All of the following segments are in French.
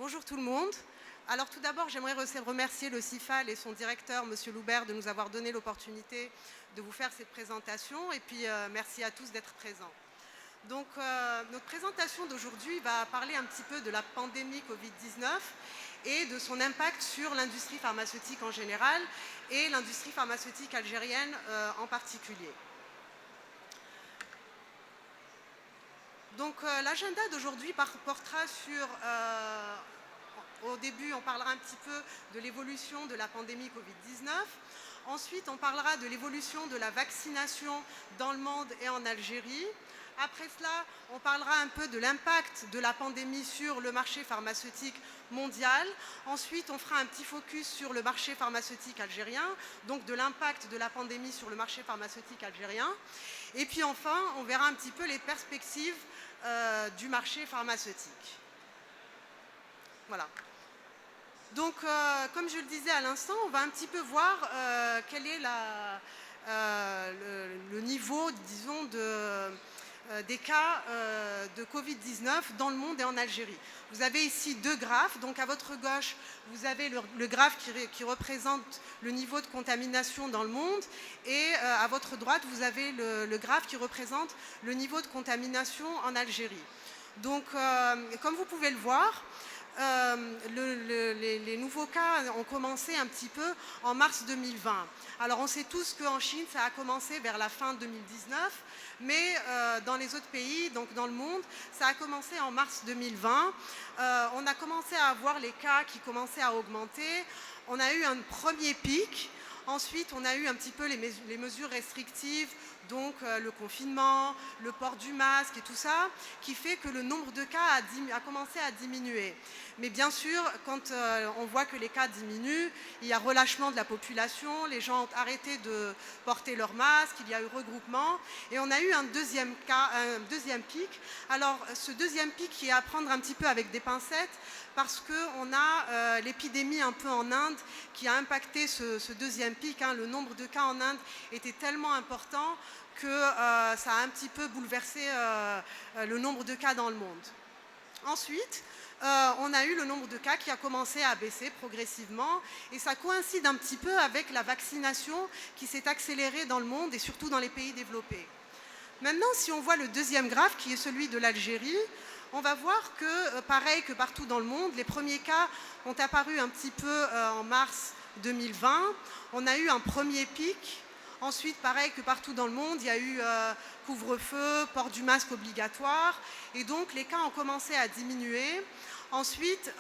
Bonjour tout le monde. Alors tout d'abord, j'aimerais remercier le CIFAL et son directeur, Monsieur Loubert, de nous avoir donné l'opportunité de vous faire cette présentation. Et puis merci à tous d'être présents. Donc notre présentation d'aujourd'hui va parler un petit peu de la pandémie Covid-19 et de son impact sur l'industrie pharmaceutique en général et l'industrie pharmaceutique algérienne en particulier. Donc l'agenda d'aujourd'hui portera sur, au début on parlera un petit peu de l'évolution de la pandémie Covid-19, ensuite on parlera de l'évolution de la vaccination dans le monde et en Algérie. Après cela, on parlera un peu de l'impact de la pandémie sur le marché pharmaceutique mondial. Ensuite, on fera un petit focus sur le marché pharmaceutique algérien, donc de l'impact de la pandémie sur le marché pharmaceutique algérien. Et puis enfin, on verra un petit peu les perspectives du marché pharmaceutique. Voilà. Donc, comme je le disais à l'instant, on va un petit peu voir quel est le niveau, disons, des cas de Covid-19 dans le monde et en Algérie. Vous avez ici deux graphes. Donc à votre gauche, vous avez le graphe qui représente le niveau de contamination dans le monde et à votre droite, vous avez le graphe qui représente le niveau de contamination en Algérie. Donc comme vous pouvez le voir, les nouveaux cas ont commencé un petit peu en mars 2020. Alors on sait tous qu'en Chine, ça a commencé vers la fin 2019, mais dans les autres pays, donc dans le monde, ça a commencé en mars 2020. On a commencé à avoir les cas qui commençaient à augmenter. On a eu un premier pic. Ensuite, on a eu un petit peu les mesures restrictives, donc le confinement, le port du masque et tout ça, qui fait que le nombre de cas a commencé à diminuer. Mais bien sûr, quand on voit que les cas diminuent, il y a relâchement de la population, les gens ont arrêté de porter leur masque, il y a eu regroupement, et on a eu un deuxième pic. Alors, ce deuxième pic qui est à prendre un petit peu avec des pincettes, parce qu'on a l'épidémie un peu en Inde qui a impacté ce deuxième pic. Le nombre de cas en Inde était tellement important que ça a un petit peu bouleversé le nombre de cas dans le monde. Ensuite, on a eu le nombre de cas qui a commencé à baisser progressivement et ça coïncide un petit peu avec la vaccination qui s'est accélérée dans le monde et surtout dans les pays développés. Maintenant, si on voit le deuxième graphe qui est celui de l'Algérie, on va voir que, pareil que partout dans le monde, les premiers cas ont apparu un petit peu en mars 2020. On a eu un premier pic. Ensuite, pareil que partout dans le monde, il y a eu couvre-feu, port du masque obligatoire. Et donc, les cas ont commencé à diminuer. Ensuite,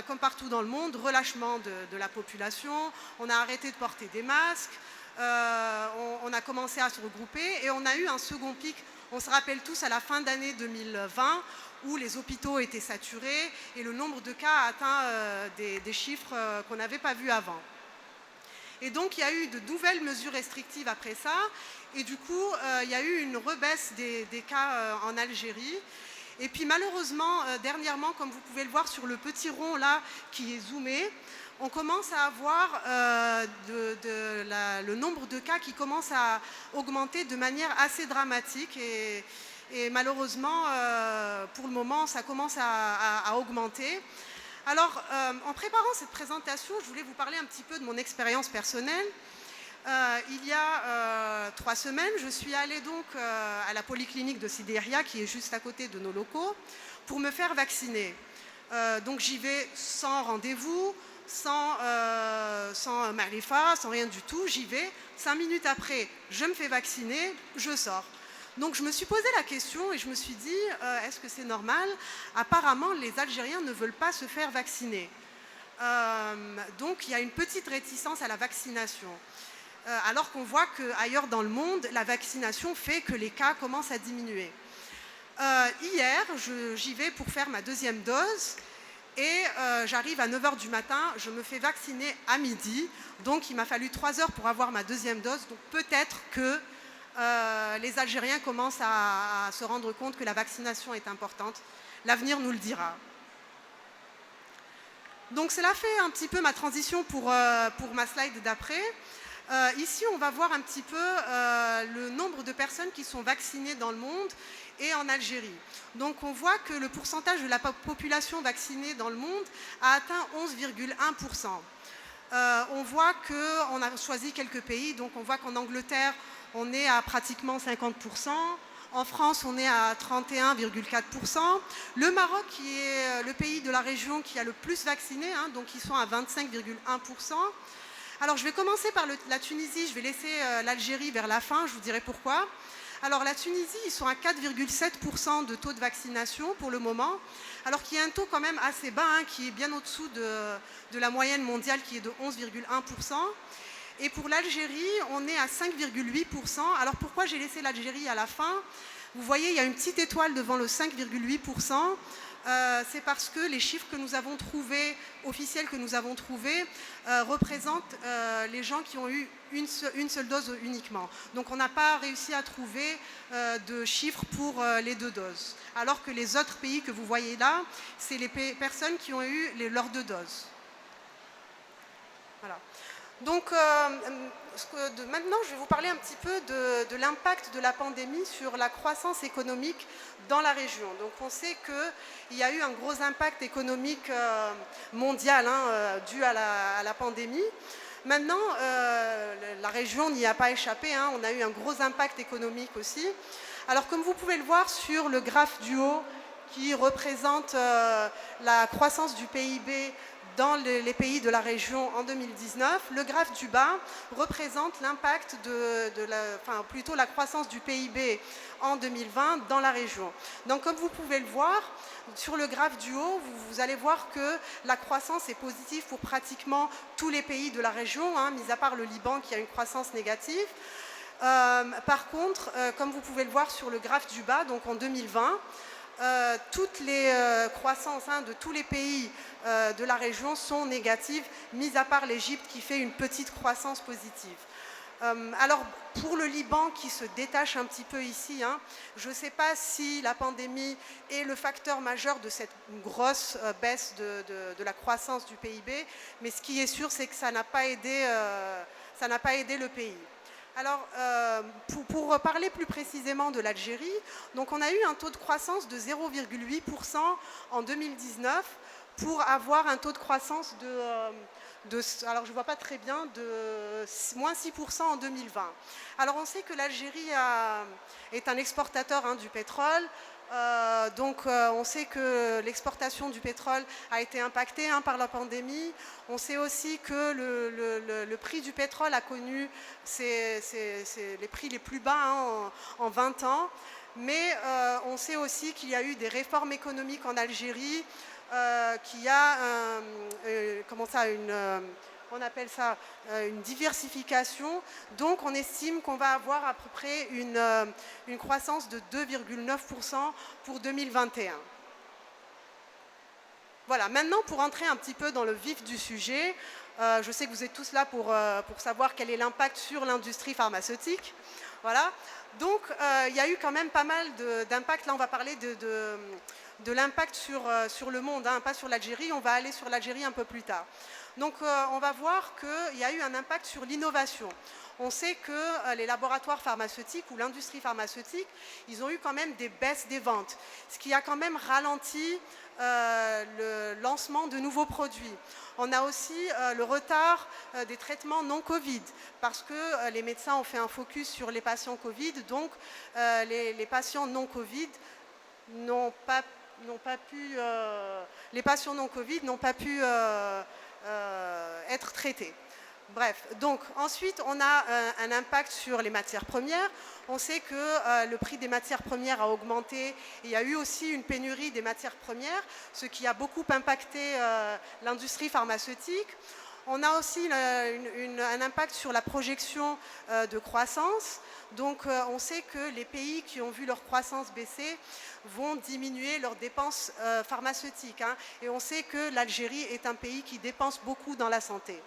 comme partout dans le monde, relâchement de la population. On a arrêté de porter des masques. On a commencé à se regrouper. Et on a eu un second pic. On se rappelle tous à la fin d'année 2020 où les hôpitaux étaient saturés et le nombre de cas a atteint des chiffres qu'on n'avait pas vus avant. Et donc, il y a eu de nouvelles mesures restrictives après ça. Et du coup, il y a eu une rebaisse des cas en Algérie. Et puis, malheureusement, dernièrement, comme vous pouvez le voir sur le petit rond là qui est zoomé, on commence à avoir le nombre de cas qui commence à augmenter de manière assez dramatique. Et malheureusement, pour le moment, ça commence à augmenter. Alors, en préparant cette présentation, je voulais vous parler un petit peu de mon expérience personnelle. Il y a 3 semaines, je suis allée donc à la polyclinique de Sidi Yahia, qui est juste à côté de nos locaux, pour me faire vacciner. Donc j'y vais sans rendez-vous, sans ma'rifa, sans rien du tout. J'y vais, 5 minutes après, je me fais vacciner, je sors. Donc je me suis posé la question et je me suis dit, est-ce que c'est normal? Apparemment, les Algériens ne veulent pas se faire vacciner. Donc il y a une petite réticence à la vaccination. Alors qu'on voit qu'ailleurs dans le monde, la vaccination fait que les cas commencent à diminuer. Hier, j'y vais pour faire ma deuxième dose et j'arrive à 9 h du matin, je me fais vacciner à midi. Donc il m'a fallu 3 heures pour avoir ma deuxième dose. Donc peut-être que les Algériens commencent à se rendre compte que la vaccination est importante. L'avenir nous le dira. Donc cela fait un petit peu ma transition pour ma slide d'après. Ici, on va voir un petit peu le nombre de personnes qui sont vaccinées dans le monde et en Algérie. Donc on voit que le pourcentage de la population vaccinée dans le monde a atteint 11,1%. On voit qu'on a choisi quelques pays, donc on voit qu'en Angleterre, on est à pratiquement 50%. En France, on est à 31,4%. Le Maroc, qui est le pays de la région qui a le plus vacciné, donc ils sont à 25,1%. Alors je vais commencer par la Tunisie, je vais laisser l'Algérie vers la fin, je vous dirai pourquoi. Alors la Tunisie, ils sont à 4,7% de taux de vaccination pour le moment, alors qu'il y a un taux quand même assez bas, qui est bien au-dessous de la moyenne mondiale qui est de 11,1%. Et pour l'Algérie, on est à 5,8%. Alors pourquoi j'ai laissé l'Algérie à la fin? Vous voyez, il y a une petite étoile devant le 5,8%. C'est parce que les chiffres que nous avons trouvés, officiels que nous avons trouvés, représentent les gens qui ont eu une seule dose uniquement. Donc on n'a pas réussi à trouver de chiffres pour les 2 doses. Alors que les autres pays que vous voyez là, c'est les personnes qui ont eu leurs 2 doses. Voilà. Donc maintenant, je vais vous parler un petit peu de l'impact de la pandémie sur la croissance économique dans la région. Donc on sait qu'il y a eu un gros impact économique mondial dû à la pandémie. Maintenant, la région n'y a pas échappé, on a eu un gros impact économique aussi. Alors comme vous pouvez le voir sur le graphe du haut qui représente la croissance du PIB dans les pays de la région en 2019, le graphe du bas représente l'impact plutôt la croissance du PIB en 2020 dans la région. Donc comme vous pouvez le voir, sur le graphe du haut, vous allez voir que la croissance est positive pour pratiquement tous les pays de la région, mis à part le Liban qui a une croissance négative. Par contre, comme vous pouvez le voir sur le graphe du bas, donc en 2020, toutes les croissances de tous les pays de la région sont négatives, mis à part l'Égypte qui fait une petite croissance positive. Alors pour le Liban qui se détache un petit peu ici, je ne sais pas si la pandémie est le facteur majeur de cette grosse baisse de la croissance du PIB, mais ce qui est sûr, c'est que ça n'a pas aidé le pays. Alors, pour parler plus précisément de l'Algérie, donc on a eu un taux de croissance de 0,8% en 2019 pour avoir un taux de croissance alors je ne vois pas très bien, de moins 6% en 2020. Alors on sait que l'Algérie est un exportateur du pétrole. Donc on sait que l'exportation du pétrole a été impactée par la pandémie. On sait aussi que le prix du pétrole a connu les prix les plus bas en 20 ans. Mais on sait aussi qu'il y a eu des réformes économiques en Algérie, qu'il y a on appelle ça une diversification. Donc on estime qu'on va avoir à peu près une croissance de 2,9% pour 2021. Voilà, maintenant pour entrer un petit peu dans le vif du sujet, je sais que vous êtes tous là pour savoir quel est l'impact sur l'industrie pharmaceutique. Voilà, donc il y a eu quand même pas mal d'impact. Là on va parler de l'impact sur le monde, pas sur l'Algérie, on va aller sur l'Algérie un peu plus tard. Donc on va voir qu'il y a eu un impact sur l'innovation. On sait que les laboratoires pharmaceutiques ou l'industrie pharmaceutique, ils ont eu quand même des baisses des ventes, ce qui a quand même ralenti le lancement de nouveaux produits. On a aussi le retard des traitements non Covid, parce que les médecins ont fait un focus sur les patients Covid, donc les patients non Covid les patients non Covid n'ont pas pu être traités. Bref, donc ensuite on a un impact sur les matières premières. On sait que le prix des matières premières a augmenté et il y a eu aussi une pénurie des matières premières, ce qui a beaucoup impacté l'industrie pharmaceutique. On a aussi un impact sur la projection de croissance. Donc on sait que les pays qui ont vu leur croissance baisser vont diminuer leurs dépenses pharmaceutiques. Et on sait que l'Algérie est un pays qui dépense beaucoup dans la santé.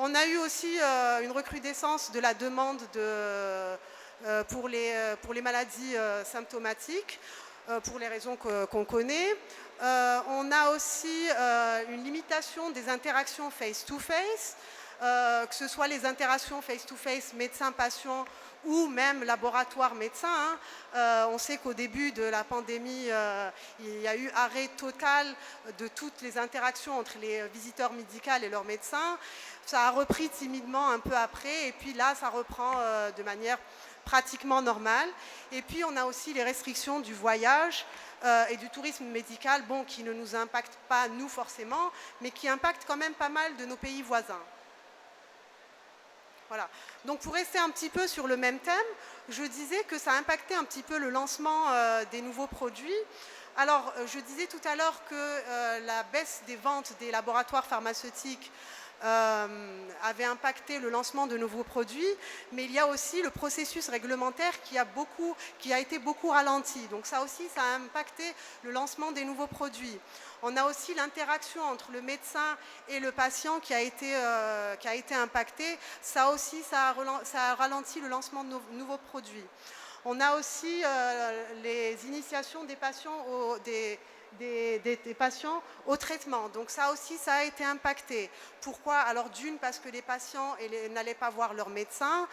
On a eu aussi une recrudescence de la demande pour les maladies symptomatiques, pour les raisons qu'on connaît. On a aussi une limitation des interactions face-to-face, que ce soit les interactions face-to-face médecin-patient ou même laboratoire médecin. On sait qu'au début de la pandémie, il y a eu arrêt total de toutes les interactions entre les visiteurs médicaux et leurs médecins. Ça a repris timidement un peu après, et puis là, ça reprend de manière pratiquement normale. Et puis, on a aussi les restrictions du voyage et du tourisme médical, bon, qui ne nous impactent pas, nous, forcément, mais qui impactent quand même pas mal de nos pays voisins. Voilà. Donc, pour rester un petit peu sur le même thème, je disais que ça a impacté un petit peu le lancement des nouveaux produits. Alors, je disais tout à l'heure que la baisse des ventes des laboratoires pharmaceutiques avait impacté le lancement de nouveaux produits, mais il y a aussi le processus réglementaire qui a été beaucoup ralenti. Donc ça aussi, ça a impacté le lancement des nouveaux produits. On a aussi l'interaction entre le médecin et le patient qui a été impactée. Ça aussi, ça a ralenti le lancement de nouveaux produits. On a aussi les initiations des patients des patients au traitement. Donc ça aussi, ça a été impacté. Pourquoi? Alors d'une, parce que les patients n'allaient pas voir leur médecin,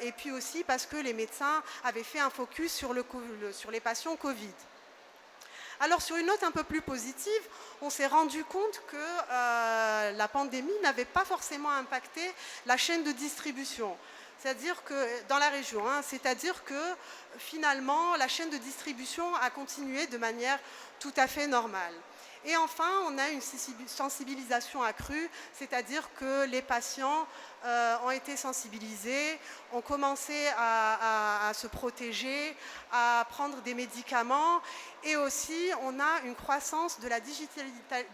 et puis aussi parce que les médecins avaient fait un focus sur les patients Covid. Alors sur une note un peu plus positive, on s'est rendu compte que la pandémie n'avait pas forcément impacté la chaîne de distribution. C'est-à-dire que dans la région, c'est-à-dire que finalement la chaîne de distribution a continué de manière tout à fait normale. Et enfin, on a une sensibilisation accrue, c'est-à-dire que les patients ont été sensibilisés, ont commencé à se protéger, à prendre des médicaments, et aussi on a une croissance de la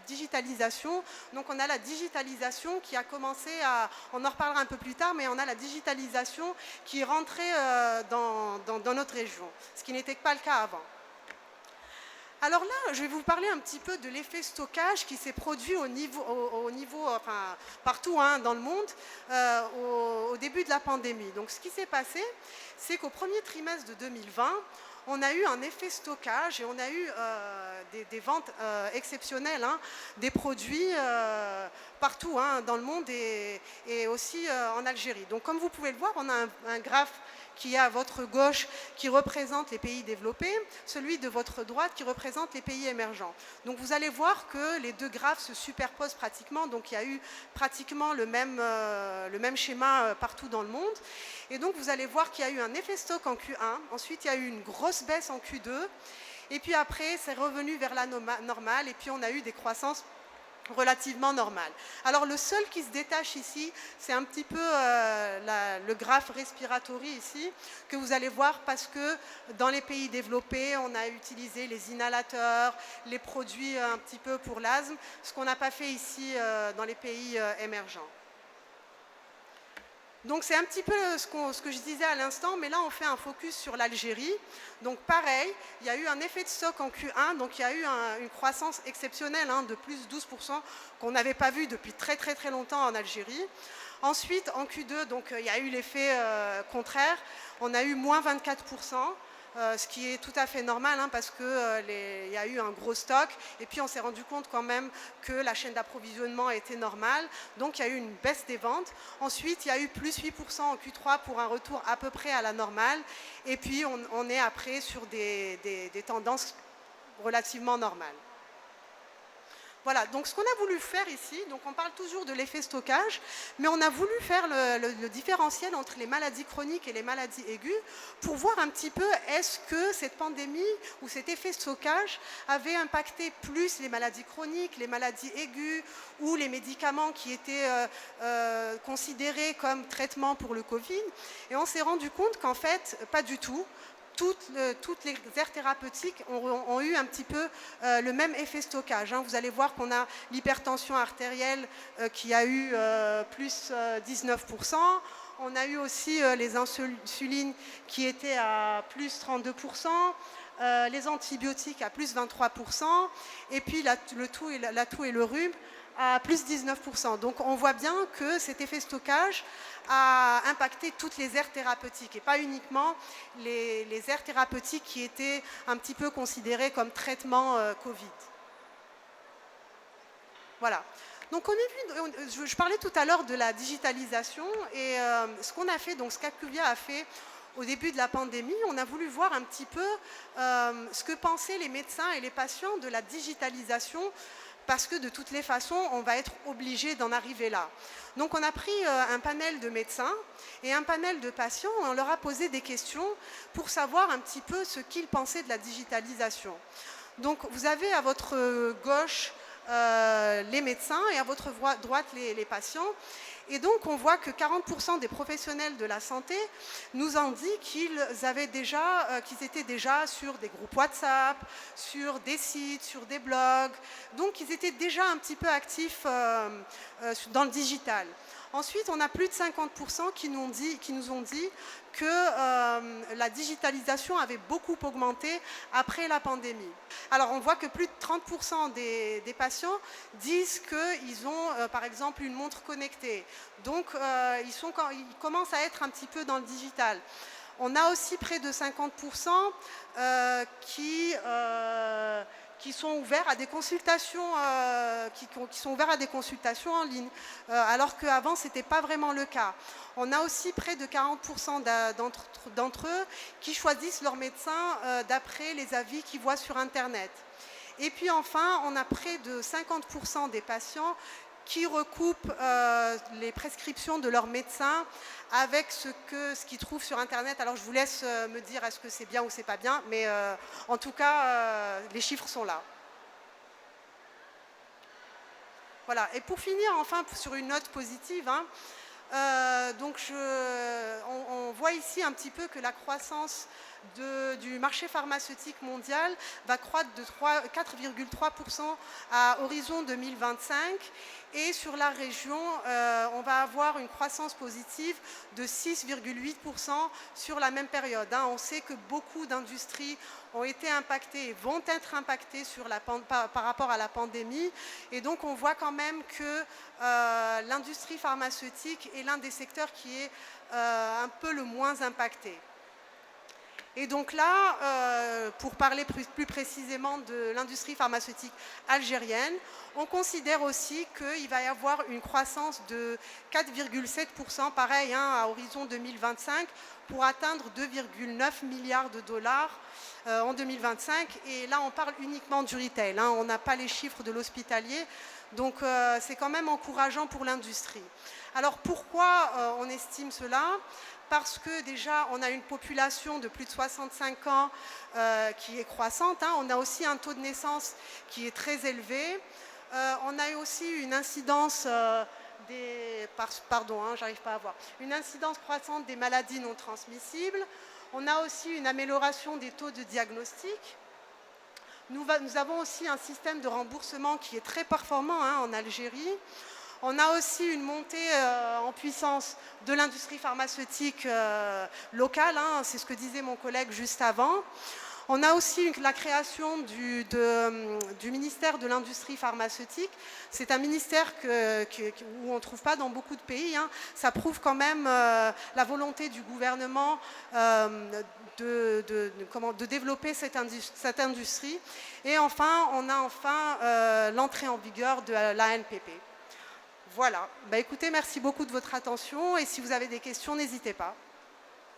digitalisation. Donc on a la digitalisation qui a commencé on en reparlera un peu plus tard, mais on a la digitalisation qui est rentrée dans notre région, ce qui n'était pas le cas avant. Alors là, je vais vous parler un petit peu de l'effet stockage qui s'est produit enfin, partout dans le monde au début de la pandémie. Donc ce qui s'est passé, c'est qu'au premier trimestre de 2020, on a eu un effet stockage et on a eu des ventes exceptionnelles, des produits partout dans le monde et aussi en Algérie. Donc comme vous pouvez le voir, on a un graphe qui est à votre gauche qui représente les pays développés, celui de votre droite qui représente les pays émergents. Donc vous allez voir que les deux graphes se superposent pratiquement, donc il y a eu pratiquement le même schéma partout dans le monde. Et donc vous allez voir qu'il y a eu un effet stock en Q1, ensuite il y a eu une grosse baisse en Q2, et puis après c'est revenu vers la normale, et puis on a eu des croissances relativement normales. Alors le seul qui se détache ici, c'est un petit peu le graphe respiratory ici, que vous allez voir parce que dans les pays développés, on a utilisé les inhalateurs, les produits un petit peu pour l'asthme, ce qu'on n'a pas fait ici dans les pays émergents. Donc c'est un petit peu ce que je disais à l'instant, mais là on fait un focus sur l'Algérie. Donc pareil, il y a eu un effet de stock en Q1, donc il y a eu une croissance exceptionnelle de plus 12% qu'on n'avait pas vu depuis très très très longtemps en Algérie. Ensuite en Q2, donc, il y a eu l'effet contraire, on a eu moins 24%. Ce qui est tout à fait normal parce qu'il y a eu un gros stock et puis on s'est rendu compte quand même que la chaîne d'approvisionnement était normale, donc il y a eu une baisse des ventes. Ensuite, il y a eu plus 8% en Q3 pour un retour à peu près à la normale et puis on est après sur des tendances relativement normales. Voilà, donc ce qu'on a voulu faire ici, donc on parle toujours de l'effet stockage, mais on a voulu faire le différentiel entre les maladies chroniques et les maladies aiguës pour voir un petit peu est-ce que cette pandémie ou cet effet stockage avait impacté plus les maladies chroniques, les maladies aiguës ou les médicaments qui étaient considérés comme traitement pour le Covid. Et on s'est rendu compte qu'en fait, pas du tout. Toutes les aires thérapeutiques ont eu un petit peu le même effet stockage. Vous allez voir qu'on a l'hypertension artérielle qui a eu plus 19%. On a eu aussi les insulines qui étaient à plus 32%. Les antibiotiques à plus 23%. Et puis la toux et le rhume à plus 19%. Donc on voit bien que cet effet stockage a impacté toutes les aires thérapeutiques et pas uniquement les aires thérapeutiques qui étaient un petit peu considérées comme traitement Covid. Voilà. Donc je parlais tout à l'heure de la digitalisation et ce qu'on a fait, donc ce qu'Acuvia a fait au début de la pandémie, on a voulu voir un petit peu ce que pensaient les médecins et les patients de la digitalisation parce que de toutes les façons, on va être obligé d'en arriver là. Donc on a pris un panel de médecins et un panel de patients, on leur a posé des questions pour savoir un petit peu ce qu'ils pensaient de la digitalisation. Donc vous avez à votre gauche les médecins et à votre droite les patients. Et donc on voit que 40% des professionnels de la santé nous ont dit qu'ils étaient déjà sur des groupes WhatsApp, sur des sites, sur des blogs. Donc ils étaient déjà un petit peu actifs dans le digital. Ensuite, on a plus de 50% qui nous ont dit que la digitalisation avait beaucoup augmenté après la pandémie. Alors, on voit que plus de 30% des patients disent qu'ils ont, par exemple, une montre connectée. Donc, ils commencent à être un petit peu dans le digital. On a aussi près de 50% qui sont ouverts à des consultations, qui sont ouverts à des consultations en ligne, alors qu'avant, ce n'était pas vraiment le cas. On a aussi près de 40% d'entre eux qui choisissent leur médecin d'après les avis qu'ils voient sur Internet. Et puis enfin, on a près de 50% des patients qui recoupent les prescriptions de leur médecin avec ce qu'ils trouvent sur Internet. Alors je vous laisse me dire est-ce que c'est bien ou c'est pas bien, mais en tout cas, les chiffres sont là. Voilà. Et pour finir, enfin, sur une note positive, on voit ici un petit peu que la croissance du marché pharmaceutique mondial va croître de 4,3% à horizon 2025 et sur la région, on va avoir une croissance positive de 6,8% sur la même période. On sait que beaucoup d'industries ont été impactées et vont être impactées par rapport à la pandémie et donc on voit quand même que l'industrie pharmaceutique est l'un des secteurs qui est un peu le moins impacté. Et donc là, pour parler plus précisément de l'industrie pharmaceutique algérienne, on considère aussi qu'il va y avoir une croissance de 4,7%, pareil, à horizon 2025, pour atteindre 2,9 milliards de dollars en 2025. Et là, on parle uniquement du retail, on n'a pas les chiffres de l'hospitalier. Donc, c'est quand même encourageant pour l'industrie. Alors, pourquoi on estime cela ? Parce que déjà, on a une population de plus de 65 ans qui est croissante. On a aussi un taux de naissance qui est très élevé. On a aussi une incidence une incidence croissante des maladies non transmissibles. On a aussi une amélioration des taux de diagnostic. Nous avons aussi un système de remboursement qui est très performant en Algérie. On a aussi une montée en puissance de l'industrie pharmaceutique locale, c'est ce que disait mon collègue juste avant. On a aussi la création du ministère de l'industrie pharmaceutique. C'est un ministère où on ne trouve pas dans beaucoup de pays. Ça prouve quand même la volonté du gouvernement de développer cette industrie. Et enfin, on a l'entrée en vigueur de l'ANPP. Voilà. Écoutez, merci beaucoup de votre attention et si vous avez des questions, n'hésitez pas.